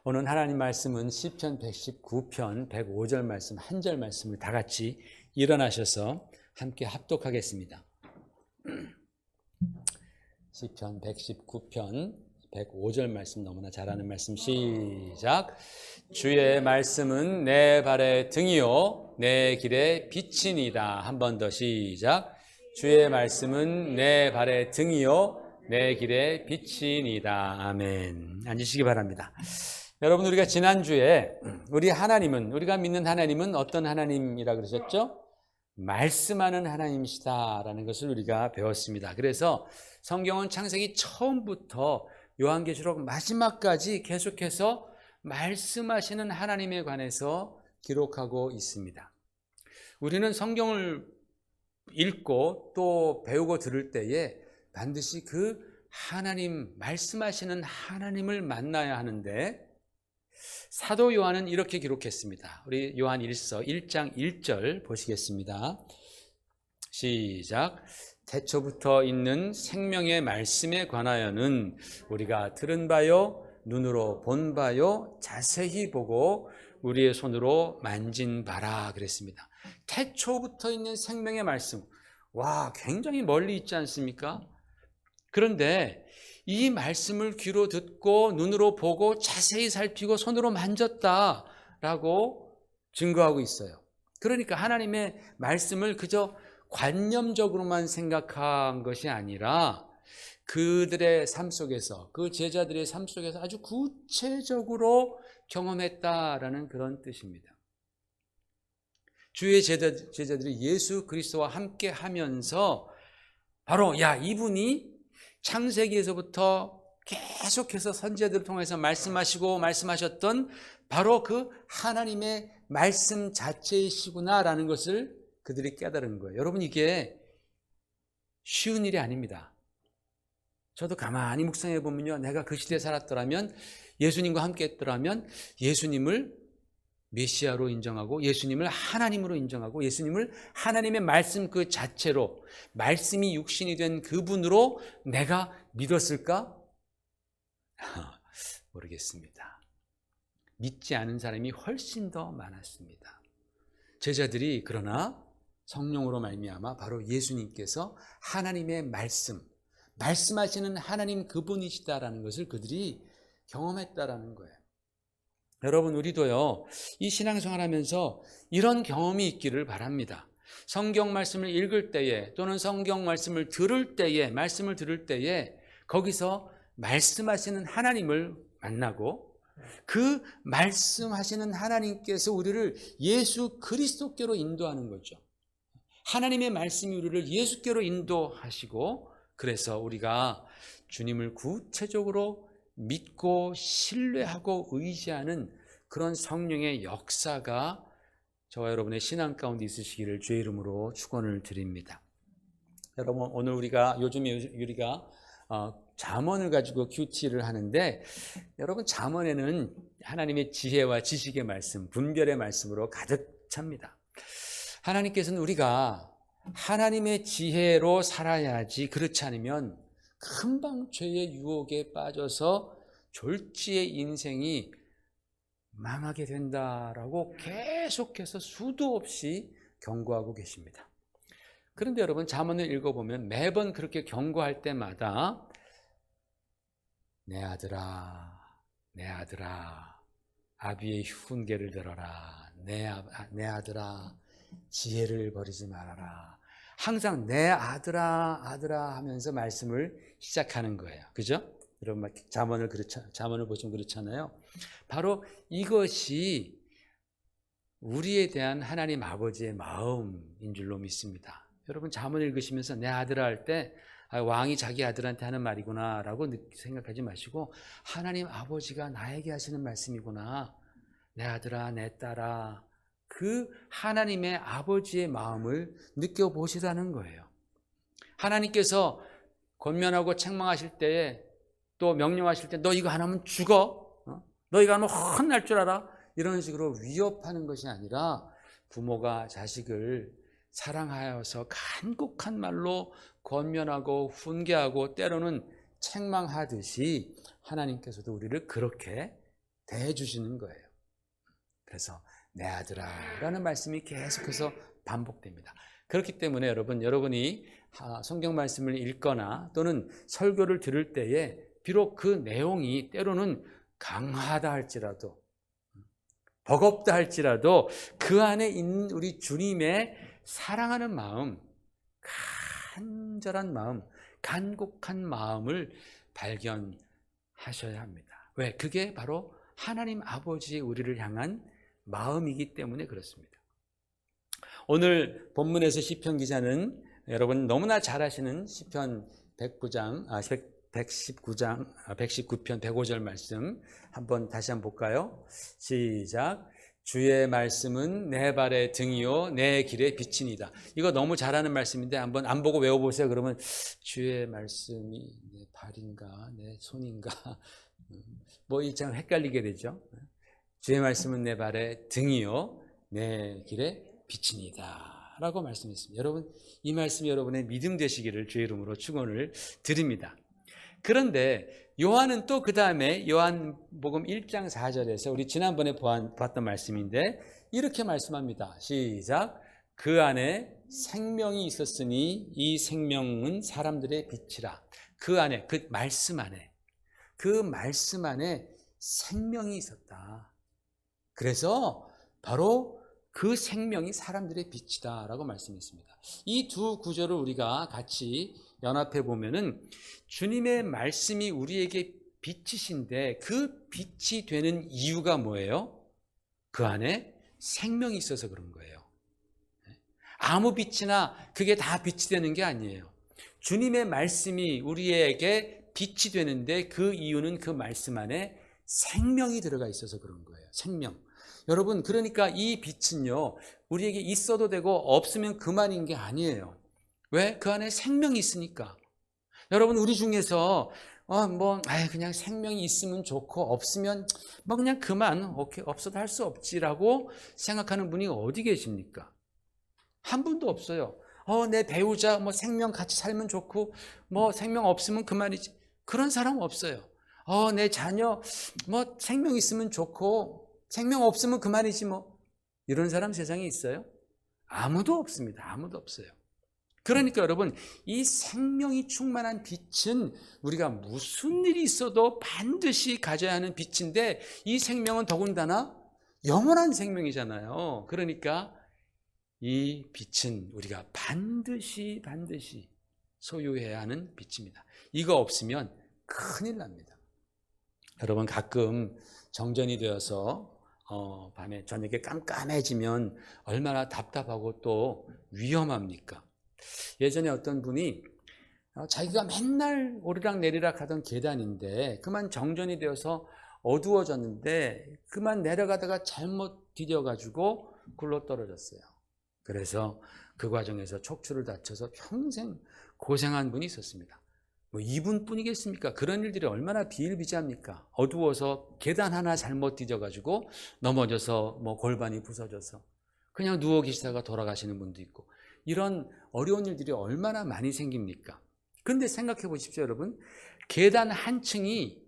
오늘 하나님 말씀은 시편 119편 105절 말씀 한 절 말씀을 다 같이 일어나셔서 함께 합독하겠습니다. 시편 119편 105절 말씀 너무나 잘 아는 말씀 시작. 주의 말씀은 내 발의 등이요 내 길의 빛이니이다. 한 번 더 시작. 주의 말씀은 내 발의 등이요 내 길의 빛이니이다. 아멘. 앉으시기 바랍니다. 여러분, 우리가 지난주에 우리가 믿는 하나님은 어떤 하나님이라 그러셨죠? 말씀하는 하나님이시다라는 것을 우리가 배웠습니다. 그래서 성경은 창세기 처음부터 요한계시록 마지막까지 계속해서 말씀하시는 하나님에 관해서 기록하고 있습니다. 우리는 성경을 읽고 또 배우고 들을 때에 반드시 그 하나님, 말씀하시는 하나님을 만나야 하는데, 사도 요한은 이렇게 기록했습니다. 우리 요한 1서 1장 1절 보시겠습니다. 시작. 태초부터 있는 생명의 말씀에 관하여는 우리가 들은 바요 눈으로 본 바요 자세히 보고 우리의 손으로 만진 바라 그랬습니다. 태초부터 있는 생명의 말씀, 와, 굉장히 멀리 있지 않습니까? 그런데 이 말씀을 귀로 듣고 눈으로 보고 자세히 살피고 손으로 만졌다라고 증거하고 있어요. 그러니까 하나님의 말씀을 그저 관념적으로만 생각한 것이 아니라 그들의 삶 속에서, 그 제자들의 삶 속에서 아주 구체적으로 경험했다라는 그런 뜻입니다. 주의 제자들이 예수 그리스도와 함께 하면서 바로 이분이 창세기에서부터 계속해서 선지자들을 통해서 말씀하셨던 바로 그 하나님의 말씀 자체이시구나라는 것을 그들이 깨달은 거예요. 여러분, 이게 쉬운 일이 아닙니다. 저도 가만히 묵상해 보면요, 내가 그 시대에 살았더라면, 예수님과 함께 했더라면 예수님을 메시아로 인정하고 예수님을 하나님으로 인정하고 예수님을 하나님의 말씀 그 자체로, 말씀이 육신이 된 그분으로 내가 믿었을까? 모르겠습니다. 믿지 않은 사람이 훨씬 더 많았습니다. 제자들이 그러나 성령으로 말미암아 바로 예수님께서 하나님의 말씀하시는 하나님 그분이시다라는 것을 그들이 경험했다라는 거예요. 여러분, 우리도요, 이 신앙생활하면서 이런 경험이 있기를 바랍니다. 성경 말씀을 읽을 때에 또는 성경 말씀을 들을 때에 거기서 말씀하시는 하나님을 만나고 그 말씀하시는 하나님께서 우리를 예수 그리스도께로 인도하는 거죠. 하나님의 말씀이 우리를 예수께로 인도하시고, 그래서 우리가 주님을 구체적으로 믿고 신뢰하고 의지하는 그런 성령의 역사가 저와 여러분의 신앙 가운데 있으시기를 주의 이름으로 축원을 드립니다. 여러분, 오늘 요즘에 우리가 잠언을 가지고 큐티를 하는데, 여러분, 잠언에는 하나님의 지혜와 지식의 말씀, 분별의 말씀으로 가득 찹니다. 하나님께서는 우리가 하나님의 지혜로 살아야지, 그렇지 않으면 금방 죄의 유혹에 빠져서 졸지의 인생이 망하게 된다라고 계속해서 수도 없이 경고하고 계십니다. 그런데 여러분, 잠언을 읽어보면 매번 그렇게 경고할 때마다 내 아들아 아비의 훈계를 들어라. 내 아들아 지혜를 버리지 말아라. 항상 내 아들아 하면서 말씀을 시작하는 거예요. 그죠? 여러분, 잠언을 보시면 그렇잖아요. 바로 이것이 우리에 대한 하나님 아버지의 마음인 줄로 믿습니다. 여러분, 잠언을 읽으시면서 내 아들아 할 때 왕이 자기 아들한테 하는 말이구나 라고 생각하지 마시고, 하나님 아버지가 나에게 하시는 말씀이구나, 내 아들아 내 딸아, 그 하나님의 아버지의 마음을 느껴보시라는 거예요. 하나님께서 권면하고 책망하실 때에, 또 명령하실 때 너 이거 안 하면 죽어, 너 이거 하면 혼날 줄 알아, 이런 식으로 위협하는 것이 아니라 부모가 자식을 사랑하여서 간곡한 말로 권면하고 훈계하고 때로는 책망하듯이 하나님께서도 우리를 그렇게 대해주시는 거예요. 그래서 내 아들아 라는 말씀이 계속해서 반복됩니다. 그렇기 때문에 여러분이 성경 말씀을 읽거나 또는 설교를 들을 때에 비록 그 내용이 때로는 강하다 할지라도 버겁다 할지라도 그 안에 있는 우리 주님의 사랑하는 마음, 간절한 마음, 간곡한 마음을 발견하셔야 합니다. 왜? 그게 바로 하나님 아버지의 우리를 향한 마음이기 때문에 그렇습니다. 오늘 본문에서 시편 기자는 여러분 너무나 잘 아시는 시편 119편 105절 말씀 다시 한번 볼까요? 시작. 주의 말씀은 내 발의 등이요 내 길의 빛이니이다. 이거 너무 잘하는 말씀인데 한번 안 보고 외워보세요. 그러면 주의 말씀이 내 발인가 내 손인가 뭐 일장 헷갈리게 되죠. 주의 말씀은 내 발의 등이요 내 길의 빛이니이다 라고 말씀했습니다. 여러분 이 말씀이 여러분의 믿음 되시기를 주의 이름으로 축원을 드립니다. 그런데 요한은 또 그 다음에 요한복음 1장 4절에서 우리 지난번에 봤던 말씀인데 이렇게 말씀합니다. 시작. 그 안에 생명이 있었으니 이 생명은 사람들의 빛이라. 그 안에 그 말씀 안에 생명이 있었다. 그래서 바로 그 생명이 사람들의 빛이다 라고 말씀했습니다. 이 두 구절을 우리가 같이 연합해 보면은 주님의 말씀이 우리에게 빛이신데 그 빛이 되는 이유가 뭐예요? 그 안에 생명이 있어서 그런 거예요. 아무 빛이나 그게 다 빛이 되는 게 아니에요. 주님의 말씀이 우리에게 빛이 되는데 그 이유는 그 말씀 안에 생명이 들어가 있어서 그런 거예요. 생명. 여러분 그러니까 이 빛은요 우리에게 있어도 되고 없으면 그만인 게 아니에요. 왜? 그 안에 생명이 있으니까. 여러분 우리 중에서 그냥 생명이 있으면 좋고 없으면 그냥 그만 오케이 없어도 할 수 없지라고 생각하는 분이 어디 계십니까? 한 분도 없어요. 내 배우자 생명 같이 살면 좋고 생명 없으면 그만이지. 그런 사람 없어요. 내 자녀 생명 있으면 좋고 생명 없으면 그만이지 이런 사람 세상에 있어요? 아무도 없습니다. 아무도 없어요. 그러니까 여러분 이 생명이 충만한 빛은 우리가 무슨 일이 있어도 반드시 가져야 하는 빛인데 이 생명은 더군다나 영원한 생명이잖아요. 그러니까 이 빛은 우리가 반드시 소유해야 하는 빛입니다. 이거 없으면 큰일 납니다. 여러분 가끔 정전이 되어서 밤에 저녁에 깜깜해지면 얼마나 답답하고 또 위험합니까? 예전에 어떤 분이 자기가 맨날 오르락내리락 하던 계단인데 그만 정전이 되어서 어두워졌는데 그만 내려가다가 잘못 디뎌가지고 굴러 떨어졌어요. 그래서 그 과정에서 척추를 다쳐서 평생 고생한 분이 있었습니다. 이분뿐이겠습니까? 그런 일들이 얼마나 비일비재합니까? 어두워서 계단 하나 잘못 디뎌가지고 넘어져서 골반이 부서져서 그냥 누워 계시다가 돌아가시는 분도 있고 이런 어려운 일들이 얼마나 많이 생깁니까? 그런데 생각해 보십시오, 여러분. 계단 한 층이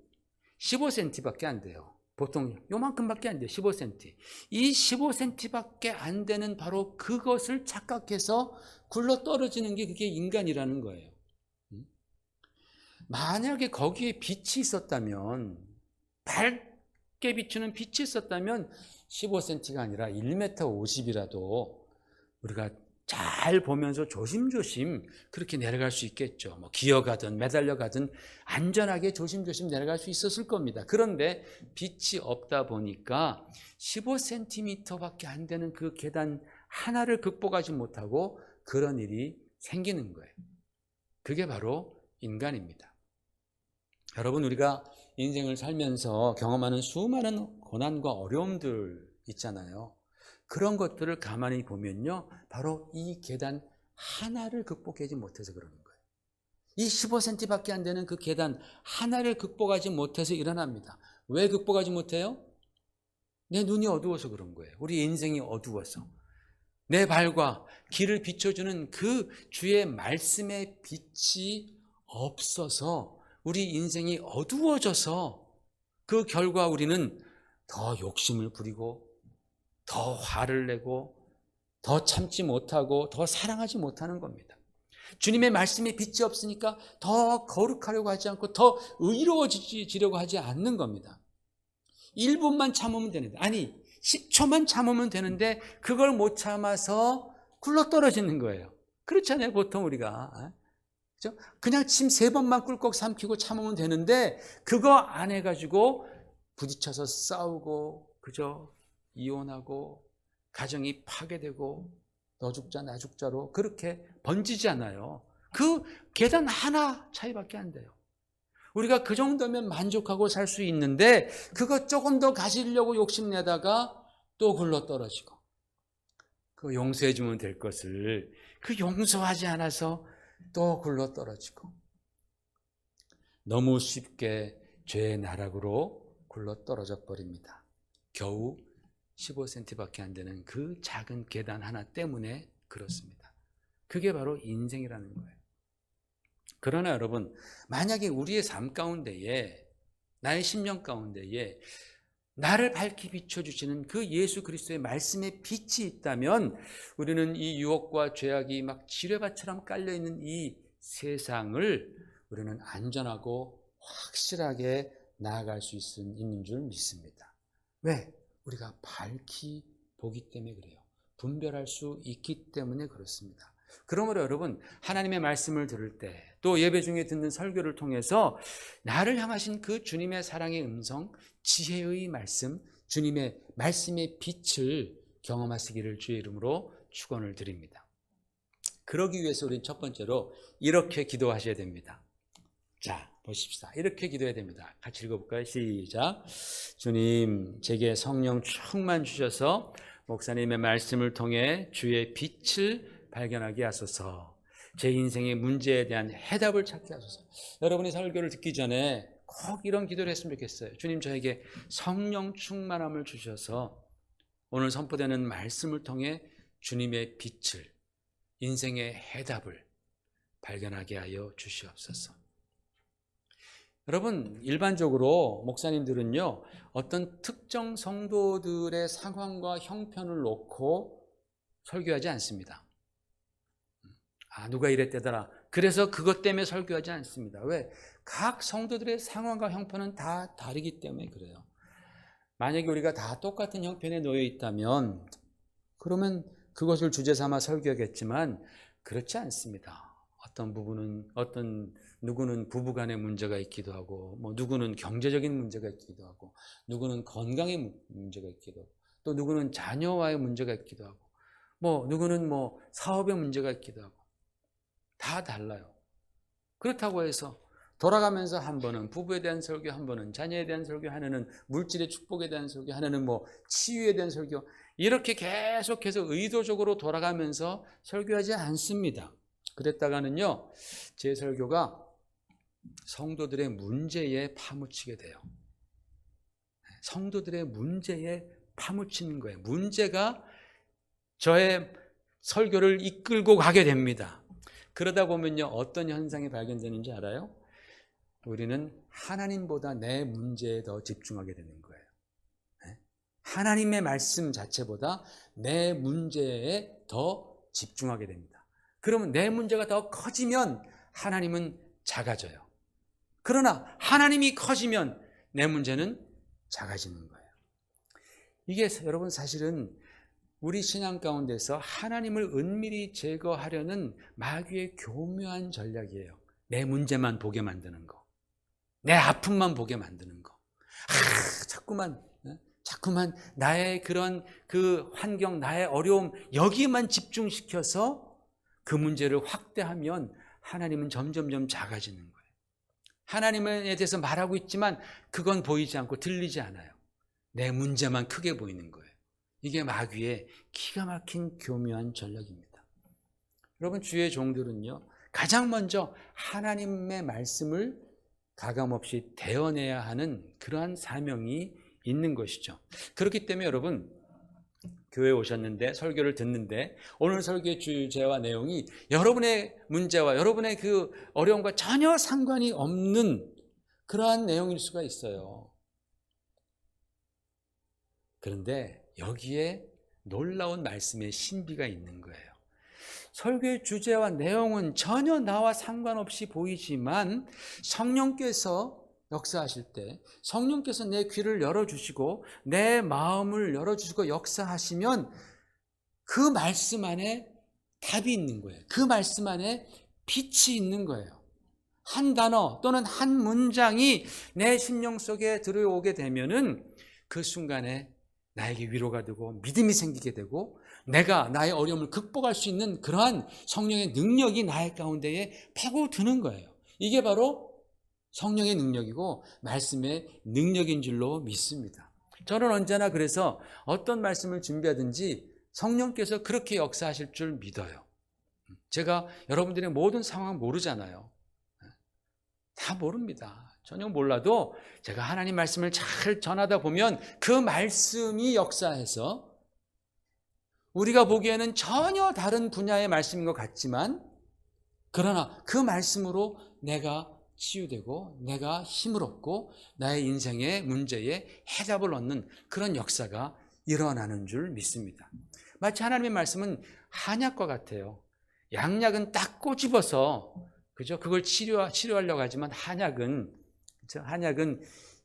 15cm밖에 안 돼요. 보통 요만큼밖에 안 돼요. 15cm. 이 15cm밖에 안 되는 바로 그것을 착각해서 굴러 떨어지는 게 그게 인간이라는 거예요. 만약에 거기에 빛이 있었다면, 밝게 비추는 빛이 있었다면 15cm가 아니라 1m 50이라도 우리가 잘 보면서 조심조심 그렇게 내려갈 수 있겠죠. 기어가든 매달려가든 안전하게 조심조심 내려갈 수 있었을 겁니다. 그런데 빛이 없다 보니까 15cm밖에 안 되는 그 계단 하나를 극복하지 못하고 그런 일이 생기는 거예요. 그게 바로 인간입니다. 여러분 우리가 인생을 살면서 경험하는 수많은 고난과 어려움들 있잖아요. 그런 것들을 가만히 보면요 바로 이 계단 하나를 극복하지 못해서 그러는 거예요. 이 15cm밖에 안 되는 그 계단 하나를 극복하지 못해서 일어납니다. 왜 극복하지 못해요? 내 눈이 어두워서 그런 거예요. 우리 인생이 어두워서 내 발과 길을 비춰주는 그 주의 말씀의 빛이 없어서 우리 인생이 어두워져서 그 결과 우리는 더 욕심을 부리고 더 화를 내고 더 참지 못하고 더 사랑하지 못하는 겁니다. 주님의 말씀에 빛이 없으니까 더 거룩하려고 하지 않고 더 의로워지려고 하지 않는 겁니다. 1분만 참으면 되는데, 아니 10초만 참으면 되는데 그걸 못 참아서 굴러떨어지는 거예요. 그렇잖아요, 보통 우리가. 그렇죠? 그냥 침 3번만 꿀꺽 삼키고 참으면 되는데 그거 안 해가지고 부딪혀서 싸우고, 그죠? 이혼하고 가정이 파괴되고 너 죽자 나 죽자로 그렇게 번지지 않아요. 그 계단 하나 차이밖에 안 돼요. 우리가 그 정도면 만족하고 살 수 있는데 그거 조금 더 가지려고 욕심내다가 또 굴러떨어지고, 그 용서해 주면 될 것을 그 용서하지 않아서 또 굴러떨어지고, 너무 쉽게 죄의 나락으로 굴러떨어져 버립니다. 겨우 15cm밖에 안 되는 그 작은 계단 하나 때문에 그렇습니다. 그게 바로 인생이라는 거예요. 그러나 여러분, 만약에 우리의 삶 가운데에, 나의 심령 가운데에 나를 밝히 비춰주시는 그 예수 그리스도의 말씀의 빛이 있다면 우리는 이 유혹과 죄악이 막 지뢰밭처럼 깔려있는 이 세상을 우리는 안전하고 확실하게 나아갈 수 있는 줄 믿습니다. 왜? 우리가 밝히 보기 때문에 그래요. 분별할 수 있기 때문에 그렇습니다. 그러므로 여러분, 하나님의 말씀을 들을 때, 또 예배 중에 듣는 설교를 통해서 나를 향하신 그 주님의 사랑의 음성, 지혜의 말씀, 주님의 말씀의 빛을 경험하시기를 주의 이름으로 축원을 드립니다. 그러기 위해서 우리는 첫 번째로 이렇게 기도하셔야 됩니다. 자, 보십시다. 이렇게 기도해야 됩니다. 같이 읽어볼까요? 시작. 주님, 제게 성령 충만 주셔서 목사님의 말씀을 통해 주의 빛을 발견하게 하소서. 제 인생의 문제에 대한 해답을 찾게 하소서. 여러분이 설교를 듣기 전에 꼭 이런 기도를 했으면 좋겠어요. 주님, 저에게 성령 충만함을 주셔서 오늘 선포되는 말씀을 통해 주님의 빛을, 인생의 해답을 발견하게 하여 주시옵소서. 여러분, 일반적으로 목사님들은요, 어떤 특정 성도들의 상황과 형편을 놓고 설교하지 않습니다. 누가 이랬대더라. 그래서 그것 때문에 설교하지 않습니다. 왜? 각 성도들의 상황과 형편은 다 다르기 때문에 그래요. 만약에 우리가 다 똑같은 형편에 놓여 있다면 그러면 그것을 주제 삼아 설교하겠지만 그렇지 않습니다. 누구는 부부간의 문제가 있기도 하고, 누구는 경제적인 문제가 있기도 하고, 누구는 건강의 문제가 있기도 하고, 또 누구는 자녀와의 문제가 있기도 하고, 누구는 사업의 문제가 있기도 하고, 다 달라요. 그렇다고 해서 돌아가면서 한 번은 부부에 대한 설교, 한 번은 자녀에 대한 설교, 하나는 물질의 축복에 대한 설교, 하나는 치유에 대한 설교, 이렇게 계속해서 의도적으로 돌아가면서 설교하지 않습니다. 그랬다가는요, 제 설교가 성도들의 문제에 파묻히게 돼요. 성도들의 문제에 파묻히는 거예요. 문제가 저의 설교를 이끌고 가게 됩니다. 그러다 보면요, 어떤 현상이 발견되는지 알아요? 우리는 하나님보다 내 문제에 더 집중하게 되는 거예요. 하나님의 말씀 자체보다 내 문제에 더 집중하게 됩니다. 그러면 내 문제가 더 커지면 하나님은 작아져요. 그러나 하나님이 커지면 내 문제는 작아지는 거예요. 이게 여러분 사실은 우리 신앙 가운데서 하나님을 은밀히 제거하려는 마귀의 교묘한 전략이에요. 내 문제만 보게 만드는 거, 내 아픔만 보게 만드는 거. 자꾸만 나의 그런 그 환경, 나의 어려움, 여기에만 집중시켜서 그 문제를 확대하면 하나님은 점점점 작아지는 거예요. 하나님에 대해서 말하고 있지만 그건 보이지 않고 들리지 않아요. 내 문제만 크게 보이는 거예요. 이게 마귀의 기가 막힌 교묘한 전략입니다. 여러분, 주의 종들은요, 가장 먼저 하나님의 말씀을 가감없이 대언해야 하는 그러한 사명이 있는 것이죠. 그렇기 때문에 여러분, 교회에 오셨는데 설교를 듣는데 오늘 설교의 주제와 내용이 여러분의 문제와 여러분의 그 어려움과 전혀 상관이 없는 그러한 내용일 수가 있어요. 그런데 여기에 놀라운 말씀의 신비가 있는 거예요. 설교의 주제와 내용은 전혀 나와 상관없이 보이지만 성령께서 역사하실 때, 성령께서 내 귀를 열어주시고 내 마음을 열어주시고 역사하시면 그 말씀 안에 답이 있는 거예요. 그 말씀 안에 빛이 있는 거예요. 한 단어 또는 한 문장이 내 심령 속에 들어오게 되면은 그 순간에 나에게 위로가 되고 믿음이 생기게 되고 내가 나의 어려움을 극복할 수 있는 그러한 성령의 능력이 나의 가운데에 파고드는 거예요. 이게 바로 성령의 능력이고 말씀의 능력인 줄로 믿습니다. 저는 언제나 그래서 어떤 말씀을 준비하든지 성령께서 그렇게 역사하실 줄 믿어요. 제가 여러분들의 모든 상황 모르잖아요. 다 모릅니다. 전혀 몰라도 제가 하나님 말씀을 잘 전하다 보면 그 말씀이 역사해서 우리가 보기에는 전혀 다른 분야의 말씀인 것 같지만 그러나 그 말씀으로 내가 치유되고 내가 힘을 얻고 나의 인생의 문제에 해답을 얻는 그런 역사가 일어나는 줄 믿습니다. 마치 하나님의 말씀은 한약과 같아요. 양약은 딱 꼬집어서 그죠? 그걸 치료하려고 하지만 한약은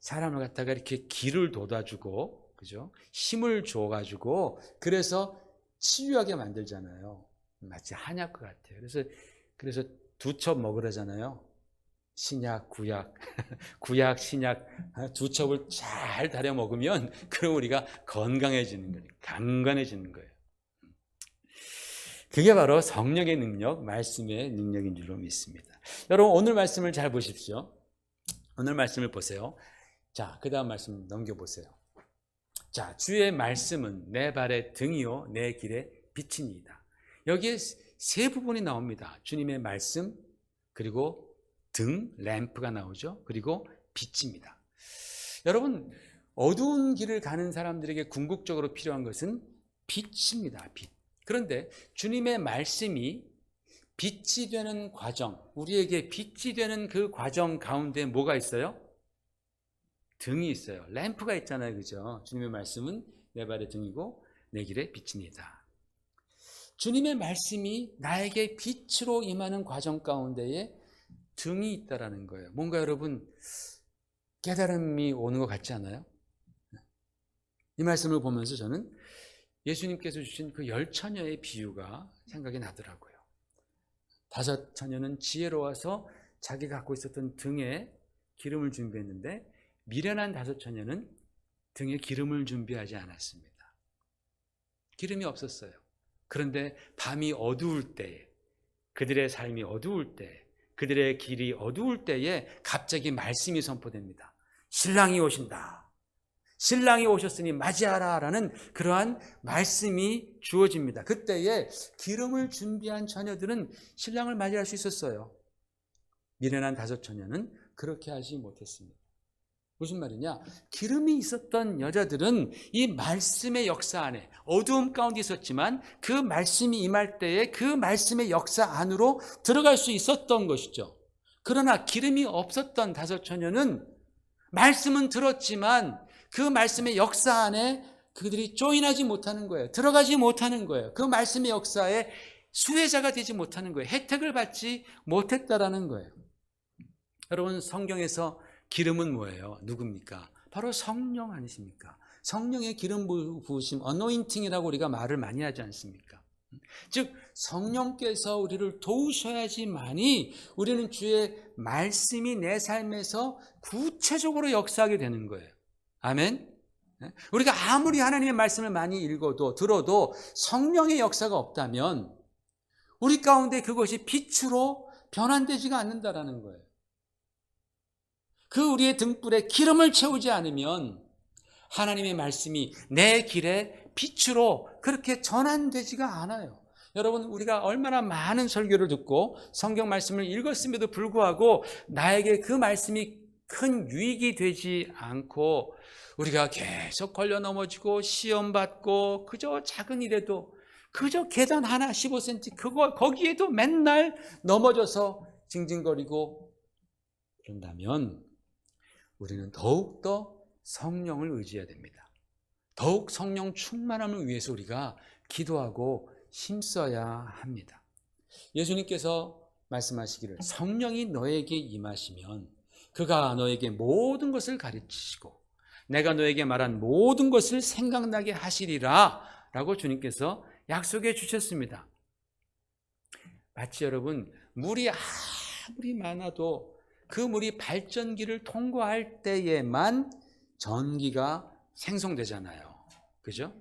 사람을 갖다가 이렇게 기를 돋아주고 그죠? 힘을 줘가지고 그래서 치유하게 만들잖아요. 마치 한약과 같아요. 그래서 두 첩 먹으라잖아요. 신약, 구약, 구약, 신약 두 첩을 잘 다려 먹으면 그럼 우리가 건강해지는 거예요. 강건해지는 거예요. 그게 바로 성령의 능력, 말씀의 능력인 줄로 믿습니다. 여러분 오늘 말씀을 잘 보십시오. 오늘 말씀을 보세요. 자, 그 다음 말씀 넘겨보세요. 자, 주의 말씀은 내 발의 등이요 내 길의 빛이니이다. 여기에 세 부분이 나옵니다. 주님의 말씀, 그리고 등, 램프가 나오죠. 그리고 빛입니다. 여러분 어두운 길을 가는 사람들에게 궁극적으로 필요한 것은 빛입니다. 빛. 그런데 주님의 말씀이 빛이 되는 과정, 우리에게 빛이 되는 그 과정 가운데 뭐가 있어요? 등이 있어요. 램프가 있잖아요. 그죠? 주님의 말씀은 내 발의 등이고 내 길의 빛이니다. 주님의 말씀이 나에게 빛으로 임하는 과정 가운데에 등이 있다라는 거예요. 뭔가 여러분 깨달음이 오는 것 같지 않아요? 이 말씀을 보면서 저는 예수님께서 주신 그 10처녀의 비유가 생각이 나더라고요. 5처녀는 지혜로워서 자기가 갖고 있었던 등에 기름을 준비했는데 미련한 5처녀는 등에 기름을 준비하지 않았습니다. 기름이 없었어요. 그런데 밤이 어두울 때에, 그들의 삶이 어두울 때, 그들의 길이 어두울 때에 갑자기 말씀이 선포됩니다. 신랑이 오신다. 신랑이 오셨으니 맞이하라 라는 그러한 말씀이 주어집니다. 그때에 기름을 준비한 처녀들은 신랑을 맞이할 수 있었어요. 미련한 5처녀는 그렇게 하지 못했습니다. 무슨 말이냐? 기름이 있었던 여자들은 이 말씀의 역사 안에 어두움 가운데 있었지만 그 말씀이 임할 때에 그 말씀의 역사 안으로 들어갈 수 있었던 것이죠. 그러나 기름이 없었던 5처녀는 말씀은 들었지만 그 말씀의 역사 안에 그들이 조인하지 못하는 거예요. 들어가지 못하는 거예요. 그 말씀의 역사에 수혜자가 되지 못하는 거예요. 혜택을 받지 못했다라는 거예요. 여러분 성경에서 기름은 뭐예요? 누굽니까? 바로 성령 아니십니까? 성령의 기름 부으심, 어노인팅이라고 우리가 말을 많이 하지 않습니까? 즉 성령께서 우리를 도우셔야지만이 우리는 주의 말씀이 내 삶에서 구체적으로 역사하게 되는 거예요. 아멘? 우리가 아무리 하나님의 말씀을 많이 읽어도 들어도 성령의 역사가 없다면 우리 가운데 그것이 빛으로 변환되지가 않는다라는 거예요. 그 우리의 등불에 기름을 채우지 않으면 하나님의 말씀이 내 길에 빛으로 그렇게 전환되지가 않아요. 여러분 우리가 얼마나 많은 설교를 듣고 성경 말씀을 읽었음에도 불구하고 나에게 그 말씀이 큰 유익이 되지 않고 우리가 계속 걸려 넘어지고 시험 받고 그저 작은 일에도 그저 계단 하나 15cm 거기에도 맨날 넘어져서 징징거리고 그런다면 우리는 더욱더 성령을 의지해야 됩니다. 더욱 성령 충만함을 위해서 우리가 기도하고 힘써야 합니다. 예수님께서 말씀하시기를 성령이 너에게 임하시면 그가 너에게 모든 것을 가르치시고 내가 너에게 말한 모든 것을 생각나게 하시리라 라고 주님께서 약속해 주셨습니다. 마치 여러분 물이 아무리 많아도 그 물이 발전기를 통과할 때에만 전기가 생성되잖아요. 그죠?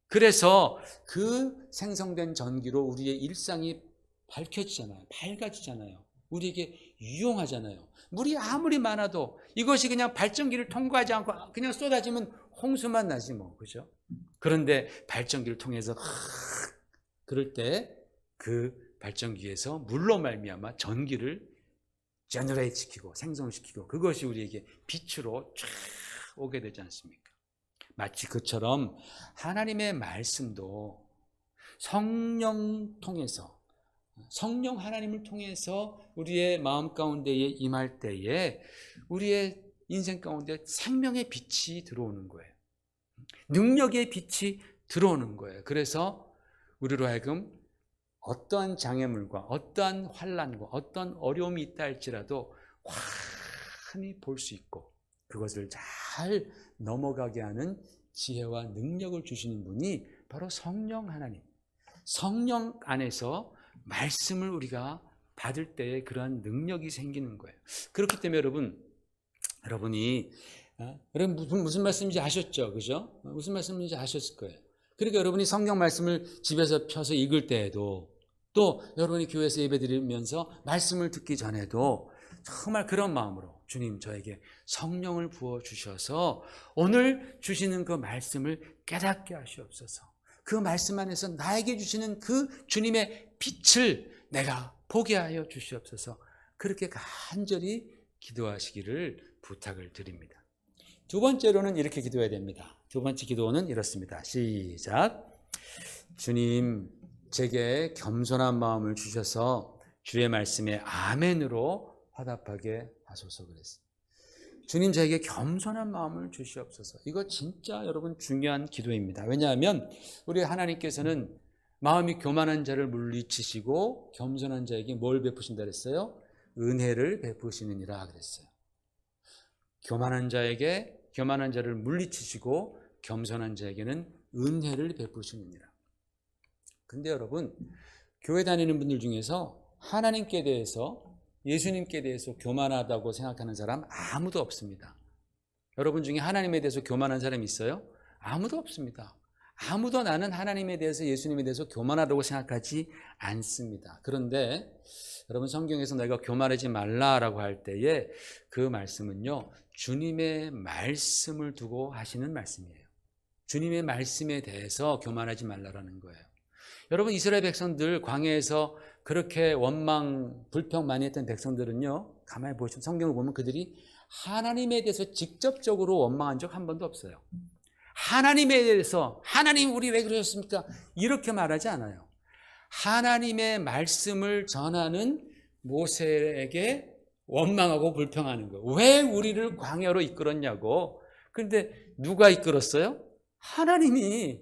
그래서 그 생성된 전기로 우리의 일상이 밝혀지잖아요. 밝아지잖아요. 우리에게 유용하잖아요. 물이 아무리 많아도 이것이 그냥 발전기를 통과하지 않고 그냥 쏟아지면 홍수만 나지 뭐. 그죠? 그런데 발전기를 통해서 그럴 때 그 발전기에서 물로 말미암아 전기를 제너레이트 시키고 생성시키고 그것이 우리에게 빛으로 쫙 오게 되지 않습니까? 마치 그처럼 하나님의 말씀도 성령 통해서 성령 하나님을 통해서 우리의 마음 가운데에 임할 때에 우리의 인생 가운데 생명의 빛이 들어오는 거예요. 능력의 빛이 들어오는 거예요. 그래서 우리로 하여금 어떠한 장애물과 어떠한 환난과 어떠한 어려움이 있다 할지라도 환히 볼 수 있고 그것을 잘 넘어가게 하는 지혜와 능력을 주시는 분이 바로 성령 하나님. 성령 안에서 말씀을 우리가 받을 때에 그러한 능력이 생기는 거예요. 그렇기 때문에 여러분이 무슨 말씀인지 아셨죠? 그죠? 무슨 말씀인지 아셨을 거예요. 그러니까 여러분이 성경 말씀을 집에서 펴서 읽을 때에도 또 여러분이 교회에서 예배드리면서 말씀을 듣기 전에도 정말 그런 마음으로 주님 저에게 성령을 부어주셔서 오늘 주시는 그 말씀을 깨닫게 하시옵소서. 그 말씀 안에서 나에게 주시는 그 주님의 빛을 내가 보게 하여 주시옵소서. 그렇게 간절히 기도하시기를 부탁을 드립니다. 두 번째로는 이렇게 기도해야 됩니다. 두 번째 기도는 이렇습니다. 시작. 주님 제게 겸손한 마음을 주셔서 주의 말씀에 아멘으로 화답하게 하소서 그랬어요. 주님 저에게 겸손한 마음을 주시옵소서. 이거 진짜 여러분 중요한 기도입니다. 왜냐하면 우리 하나님께서는 마음이 교만한 자를 물리치시고 겸손한 자에게 뭘 베푸신다 그랬어요? 은혜를 베푸시느니라 그랬어요. 교만한 자를 물리치시고 겸손한 자에게는 은혜를 베푸시느니라. 근데 여러분 교회 다니는 분들 중에서 하나님께 대해서 예수님께 대해서 교만하다고 생각하는 사람 아무도 없습니다. 여러분 중에 하나님에 대해서 교만한 사람이 있어요? 아무도 없습니다. 아무도 나는 하나님에 대해서 예수님에 대해서 교만하다고 생각하지 않습니다. 그런데 여러분 성경에서 내가 교만하지 말라라고 할 때에 그 말씀은요 주님의 말씀을 두고 하시는 말씀이에요. 주님의 말씀에 대해서 교만하지 말라라는 거예요. 여러분 이스라엘 백성들 광야에서 그렇게 원망 불평 많이 했던 백성들은요 가만히 보시면 성경을 보면 그들이 하나님에 대해서 직접적으로 원망한 적 한 번도 없어요. 하나님에 대해서 하나님 우리 왜 그러셨습니까? 이렇게 말하지 않아요. 하나님의 말씀을 전하는 모세에게 원망하고 불평하는 거예요. 왜 우리를 광야로 이끌었냐고. 그런데 누가 이끌었어요? 하나님이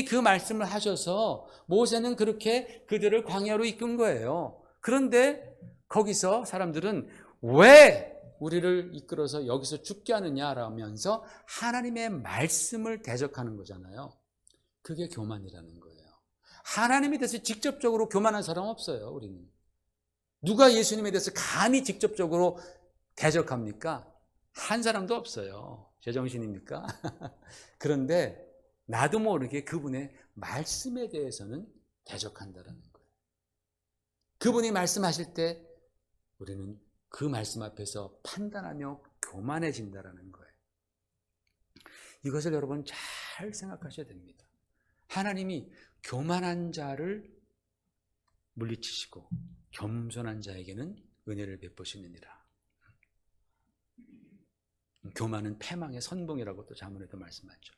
그 말씀을 하셔서 모세는 그렇게 그들을 광야로 이끈 거예요. 그런데 거기서 사람들은 왜 우리를 이끌어서 여기서 죽게 하느냐라면서 하나님의 말씀을 대적하는 거잖아요. 그게 교만이라는 거예요. 하나님에 대해서 직접적으로 교만한 사람 없어요. 우리는. 누가 예수님에 대해서 감히 직접적으로 대적합니까? 한 사람도 없어요. 제정신입니까? 그런데 나도 모르게 그분의 말씀에 대해서는 대적한다라는 거예요. 그분이 말씀하실 때 우리는 그 말씀 앞에서 판단하며 교만해진다라는 거예요. 이것을 여러분 잘 생각하셔야 됩니다. 하나님이 교만한 자를 물리치시고 겸손한 자에게는 은혜를 베푸시느니라. 교만은 패망의 선봉이라고 또 자문에도 말씀하죠.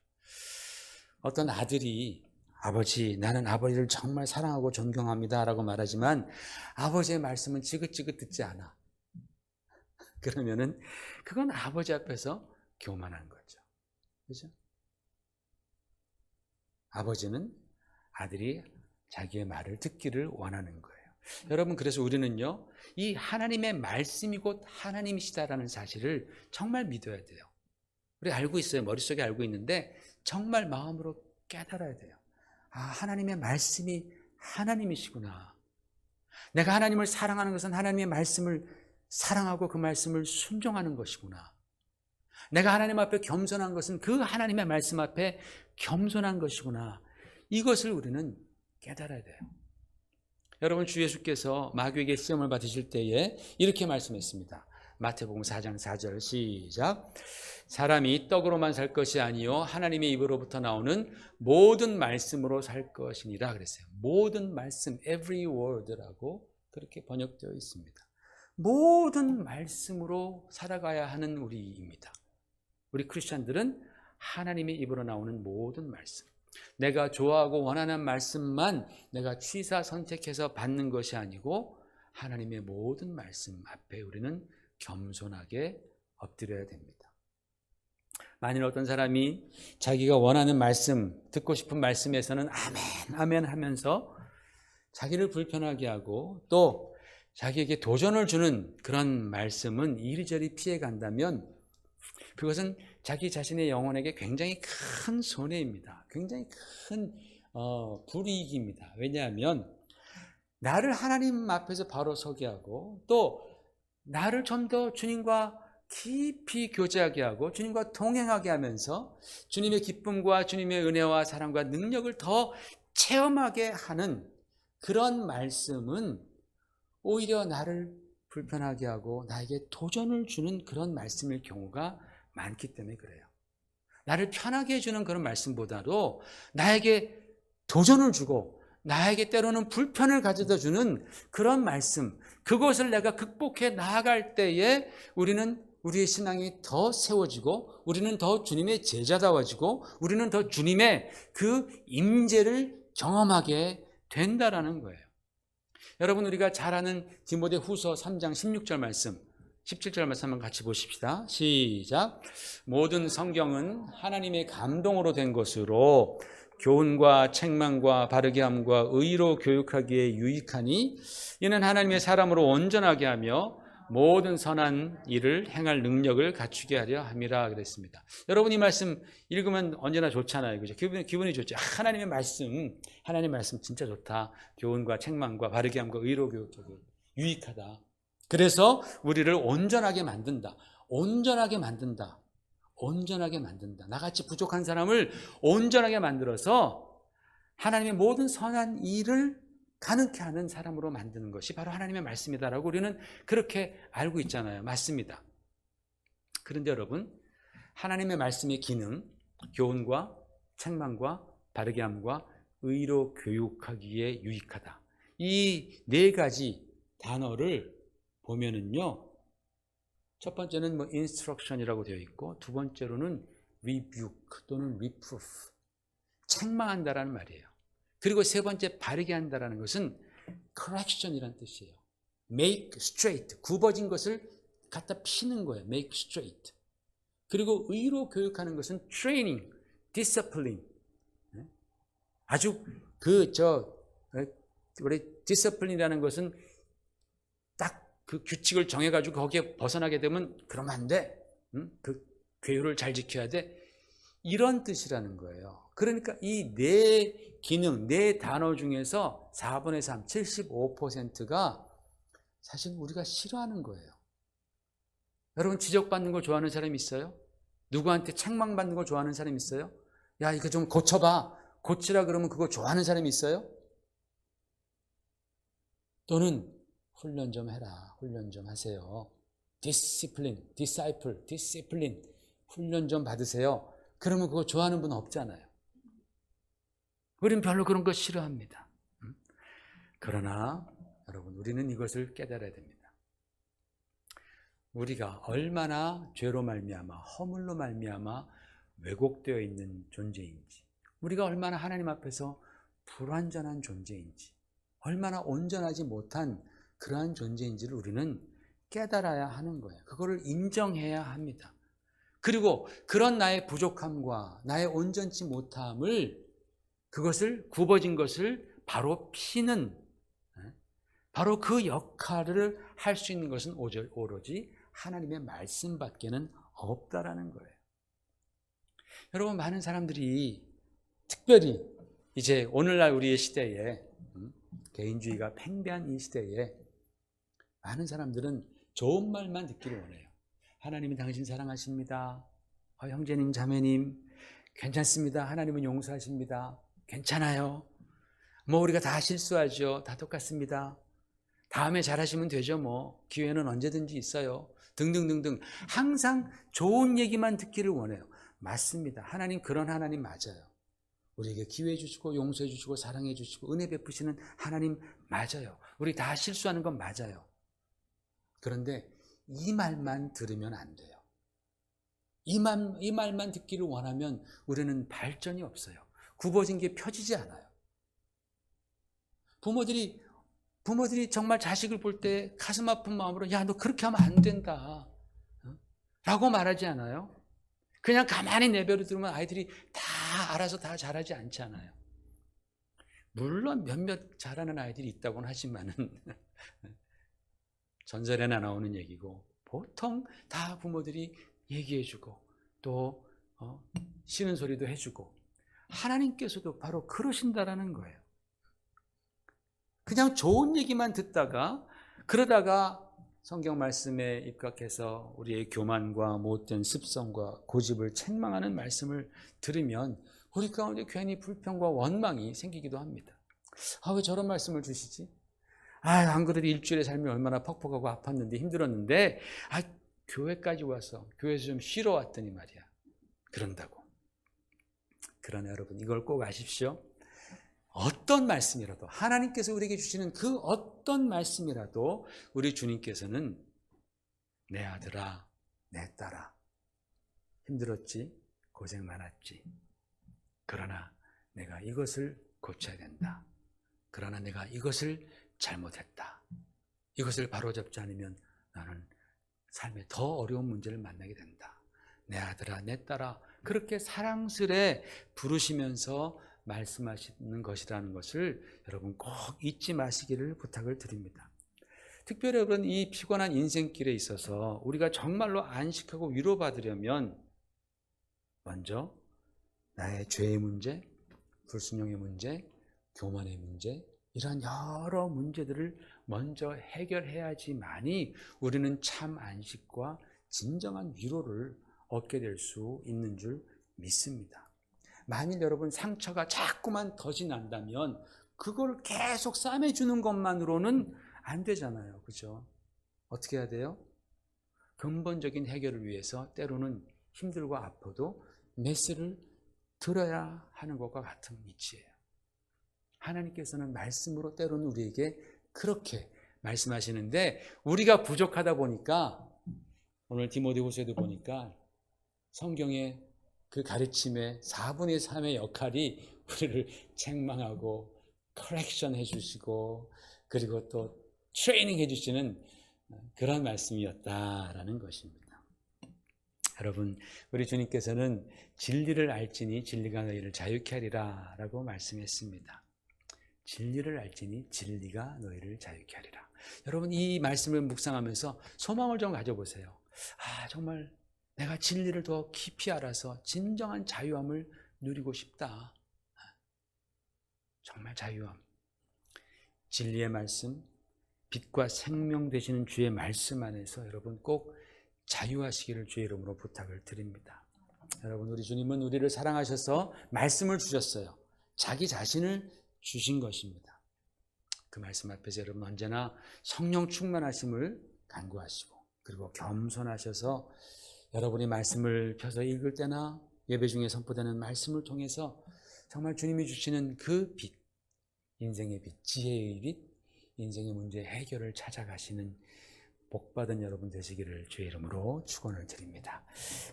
어떤 아들이 아버지 나는 아버지를 정말 사랑하고 존경합니다 라고 말하지만 아버지의 말씀은 지긋지긋 듣지 않아. 그러면은 그건 아버지 앞에서 교만한 거죠. 그죠? 아버지는 아들이 자기의 말을 듣기를 원하는 거예요. 여러분, 그래서 우리는요, 이 하나님의 말씀이 곧 하나님이시다라는 사실을 정말 믿어야 돼요. 우리 알고 있어요. 머릿속에 알고 있는데 정말 마음으로 깨달아야 돼요. 아, 하나님의 말씀이 하나님이시구나. 내가 하나님을 사랑하는 것은 하나님의 말씀을 사랑하고 그 말씀을 순종하는 것이구나. 내가 하나님 앞에 겸손한 것은 그 하나님의 말씀 앞에 겸손한 것이구나. 이것을 우리는 깨달아야 돼요. 여러분, 주 예수께서 마귀에게 시험을 받으실 때에 이렇게 말씀했습니다. 마태복음 4장 4절 시작. 사람이 떡으로만 살 것이 아니요 하나님의 입으로부터 나오는 모든 말씀으로 살 것이니라 그랬어요. 모든 말씀, every word라고 그렇게 번역되어 있습니다. 모든 말씀으로 살아가야 하는 우리입니다. 우리 크리스찬들은 하나님의 입으로 나오는 모든 말씀, 내가 좋아하고 원하는 말씀만 내가 취사 선택해서 받는 것이 아니고 하나님의 모든 말씀 앞에 우리는 겸손하게 엎드려야 됩니다. 만일 어떤 사람이 자기가 원하는 말씀, 듣고 싶은 말씀에서는 아멘, 아멘 하면서 자기를 불편하게 하고 또 자기에게 도전을 주는 그런 말씀은 이리저리 피해간다면 그것은 자기 자신의 영혼에게 굉장히 큰 손해입니다. 굉장히 큰 불이익입니다. 왜냐하면 나를 하나님 앞에서 바로 서게 하고 또 나를 좀 더 주님과 깊이 교제하게 하고 주님과 동행하게 하면서 주님의 기쁨과 주님의 은혜와 사랑과 능력을 더 체험하게 하는 그런 말씀은 오히려 나를 불편하게 하고 나에게 도전을 주는 그런 말씀일 경우가 많기 때문에 그래요. 나를 편하게 해주는 그런 말씀보다도 나에게 도전을 주고 나에게 때로는 불편을 가져다 주는 그런 말씀, 그것을 내가 극복해 나아갈 때에 우리는 우리의 신앙이 더 세워지고 우리는 더 주님의 제자다워지고 우리는 더 주님의 그 임재를 경험하게 된다라는 거예요. 여러분, 우리가 잘 아는 디모데후서 3장 16절 말씀, 17절 말씀 한번 같이 보십시다. 시작. 모든 성경은 하나님의 감동으로 된 것으로 교훈과 책망과 바르게 함과 의로 교육하기에 유익하니 이는 하나님의 사람으로 온전하게 하며 모든 선한 일을 행할 능력을 갖추게 하려 함이라 그랬습니다. 여러분, 이 말씀 읽으면 언제나 좋잖아요. 그죠? 기분이 좋죠. 하나님 말씀 진짜 좋다. 교훈과 책망과 바르게 함과 의로 교육하기 유익하다. 그래서 우리를 온전하게 만든다. 온전하게 만든다. 온전하게 만든다. 나같이 부족한 사람을 온전하게 만들어서 하나님의 모든 선한 일을 가능케 하는 사람으로 만드는 것이 바로 하나님의 말씀이다라고 우리는 그렇게 알고 있잖아요. 맞습니다. 그런데 여러분, 하나님의 말씀의 기능, 교훈과 책망과 바르게 함과 의로 교육하기에 유익하다. 이 네 가지 단어를 보면은요, 첫 번째는 instruction이라고 되어 있고 두 번째로는 rebuke 또는 reproof, 책망한다라는 말이에요. 그리고 세 번째 바르게 한다라는 것은 correction이라는 뜻이에요. make straight, 굽어진 것을 갖다 피는 거예요. make straight. 그리고 의로 교육하는 것은 training, discipline. 아주 우리 discipline이라는 것은 딱 그 규칙을 정해가지고 거기에 벗어나게 되면 그러면 안 돼. 그 규율을 잘 지켜야 돼. 이런 뜻이라는 거예요. 그러니까 이 네 기능, 네 단어 중에서 4분의 3, 75%가 사실 우리가 싫어하는 거예요. 여러분, 지적받는 걸 좋아하는 사람이 있어요? 누구한테 책망받는 걸 좋아하는 사람이 있어요? 야, 이거 좀 고쳐봐. 고치라 그러면 그거 좋아하는 사람이 있어요? 또는 훈련 좀 해라. 훈련 좀 하세요. discipline, 훈련 좀 받으세요. 그러면 그거 좋아하는 분은 없잖아요. 우리는 별로 그런 거 싫어합니다. 그러나 여러분, 우리는 이것을 깨달아야 됩니다. 우리가 얼마나 죄로 말미암아 허물로 말미암아 왜곡되어 있는 존재인지, 우리가 얼마나 하나님 앞에서 불완전한 존재인지, 얼마나 온전하지 못한 그러한 존재인지를 우리는 깨달아야 하는 거예요. 그거를 인정해야 합니다. 그리고 그런 나의 부족함과 나의 온전치 못함을 그것을 굽어진 것을 바로 피는 바로 그 역할을 할 수 있는 것은 오로지 하나님의 말씀밖에는 없다라는 거예요. 여러분, 많은 사람들이 특별히 이제 오늘날 우리의 시대에 개인주의가 팽배한 이 시대에 많은 사람들은 좋은 말만 듣기를 원해요. 하나님은 당신 사랑하십니다. 형제님, 자매님 괜찮습니다. 하나님은 용서하십니다. 괜찮아요. 뭐 우리가 다 실수하죠. 다 똑같습니다. 다음에 잘하시면 되죠. 뭐 기회는 언제든지 있어요. 등등등등. 항상 좋은 얘기만 듣기를 원해요. 맞습니다. 하나님 그런 하나님 맞아요. 우리에게 기회 주시고 용서해 주시고 사랑해 주시고 은혜 베푸시는 하나님 맞아요. 우리 다 실수하는 건 맞아요. 그런데 이 말만 들으면 안 돼요. 이 말만 듣기를 원하면 우리는 발전이 없어요. 굽어진 게 펴지지 않아요. 부모들이 정말 자식을 볼 때 가슴 아픈 마음으로 야, 너 그렇게 하면 안 된다 라고 말하지 않아요? 그냥 가만히 내버려 두면 아이들이 다 알아서 다 잘하지 않잖아요. 물론 몇몇 잘하는 아이들이 있다고는 하지만은 전설에나 나오는 얘기고 보통 다 부모들이 얘기해주고 또 쉬는 소리도 해주고 하나님께서도 바로 그러신다라는 거예요. 그냥 좋은 얘기만 듣다가 그러다가 성경 말씀에 입각해서 우리의 교만과 못된 습성과 고집을 책망하는 말씀을 들으면 우리 가운데 괜히 불평과 원망이 생기기도 합니다. 왜 저런 말씀을 주시지? 안 그래도 일주일의 삶이 얼마나 퍽퍽하고 아팠는데 힘들었는데 교회까지 와서 교회에서 좀 쉬러 왔더니 말이야 그런다고. 그러나 여러분 이걸 꼭 아십시오. 어떤 말씀이라도 하나님께서 우리에게 주시는 그 어떤 말씀이라도 우리 주님께서는 내 아들아 내 딸아 힘들었지 고생 많았지 그러나 내가 이것을 고쳐야 된다. 그러나 내가 이것을 잘못했다. 이것을 바로잡지 않으면 나는 삶에 더 어려운 문제를 만나게 된다. 내 아들아 내 딸아 그렇게 사랑스레 부르시면서 말씀하시는 것이라는 것을 여러분 꼭 잊지 마시기를 부탁을 드립니다. 특별히 여러분 이 피곤한 인생길에 있어서 우리가 정말로 안식하고 위로받으려면 먼저 나의 죄의 문제, 불순종의 문제, 교만의 문제 이런 여러 문제들을 먼저 해결해야지만이 우리는 참 안식과 진정한 위로를 얻게 될 수 있는 줄 믿습니다. 만일 여러분 상처가 자꾸만 덫이 난다면 그걸 계속 싸매주는 것만으로는 안 되잖아요. 그죠? 어떻게 해야 돼요? 근본적인 해결을 위해서 때로는 힘들고 아파도 메시를 들어야 하는 것과 같은 이치예요. 하나님께서는 말씀으로 때로는 우리에게 그렇게 말씀하시는데 우리가 부족하다 보니까 오늘 디모데후서에도 보니까 성경의 그 가르침의 4분의 3의 역할이 우리를 책망하고 커렉션 해주시고 그리고 또 트레이닝 해주시는 그런 말씀이었다라는 것입니다. 여러분 우리 주님께서는 진리를 알지니 진리가 너희를 자유케 하리라 라고 말씀했습니다. 진리를 알지니 진리가 너희를 자유케 하리라. 여러분 이 말씀을 묵상하면서 소망을 좀 가져보세요. 정말 내가 진리를 더 깊이 알아서 진정한 자유함을 누리고 싶다. 정말 자유함. 진리의 말씀, 빛과 생명 되시는 주의 말씀 안에서 여러분 꼭 자유하시기를 주의 이름으로 부탁을 드립니다. 여러분 우리 주님은 우리를 사랑하셔서 말씀을 주셨어요. 자기 자신을 주신 것입니다. 그 말씀 앞에서 여러분 언제나 성령 충만하심을 간구하시고 그리고 겸손하셔서 여러분이 말씀을 펴서 읽을 때나 예배 중에 선포되는 말씀을 통해서 정말 주님이 주시는 그 빛, 인생의 빛, 지혜의 빛, 인생의 문제 해결을 찾아가시는 복받은 여러분 되시기를 주의 이름으로 축원을 드립니다.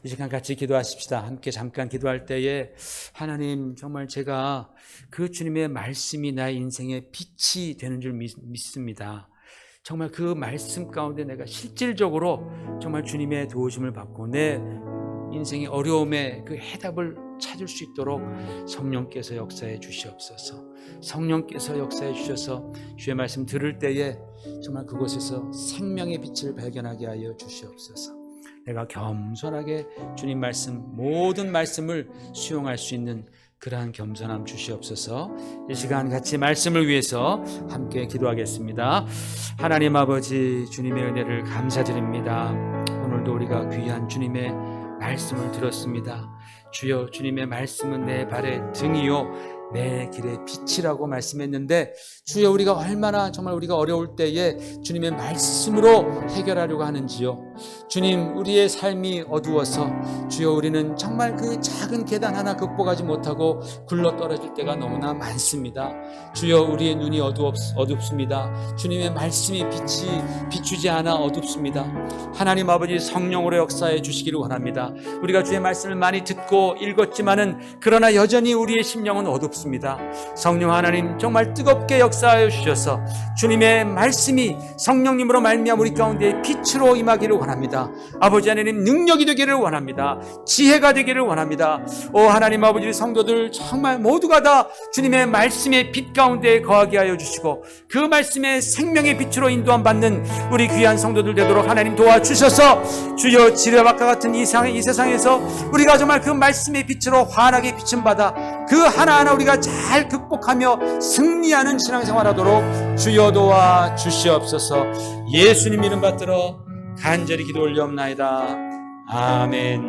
이 시간 같이 기도하십시다. 함께 잠깐 기도할 때에 하나님 정말 제가 그 주님의 말씀이 나의 인생의 빛이 되는 줄 믿습니다. 정말 그 말씀 가운데 내가 실질적으로 정말 주님의 도우심을 받고 내 인생의 어려움에 그 해답을 찾을 수 있도록 성령께서 역사해 주시옵소서. 성령께서 역사해 주셔서 주의 말씀 들을 때에 정말 그곳에서 생명의 빛을 발견하게 하여 주시옵소서. 내가 겸손하게 주님 말씀, 모든 말씀을 수용할 수 있는 그러한 겸손함 주시옵소서. 이 시간 같이 말씀을 위해서 함께 기도하겠습니다. 하나님 아버지, 주님의 은혜를 감사드립니다. 오늘도 우리가 귀한 주님의 말씀을 들었습니다. 주여, 주님의 말씀은 내 발의 등이요 내 길의 빛이라고 말씀했는데, 주여, 우리가 얼마나 정말 우리가 어려울 때에 주님의 말씀으로 해결하려고 하는지요. 주님, 우리의 삶이 어두워서 주여 우리는 정말 그 작은 계단 하나 극복하지 못하고 굴러 떨어질 때가 너무나 많습니다. 주여, 우리의 눈이 어둡습니다. 주님의 말씀이 빛이 비추지 않아 어둡습니다. 하나님 아버지, 성령으로 역사해 주시기를 원합니다. 우리가 주의 말씀을 많이 듣고 읽었지만은 그러나 여전히 우리의 심령은 어둡습니다. 성령 하나님, 정말 뜨겁게 역사하여 주셔서 주님의 말씀이 성령님으로 말미암아 우리 가운데 빛으로 임하기를 원합니다. 아버지 하나님, 능력이 되기를 원합니다. 지혜가 되기를 원합니다. 오 하나님 아버지, 성도들 정말 모두가 다 주님의 말씀의 빛 가운데 거하게 하여 주시고 그 말씀의 생명의 빛으로 인도함 받는 우리 귀한 성도들 되도록 하나님 도와주셔서 주여, 지뢰밭과 같은 이 세상에서 우리가 정말 그 말씀의 빛으로 환하게 비춤 받아 그 하나하나 우리가 잘 극복하며 승리하는 신앙생활하도록 주여 도와 주시옵소서. 예수님 이름 받들어 간절히 기도 올려옵나이다. 아멘.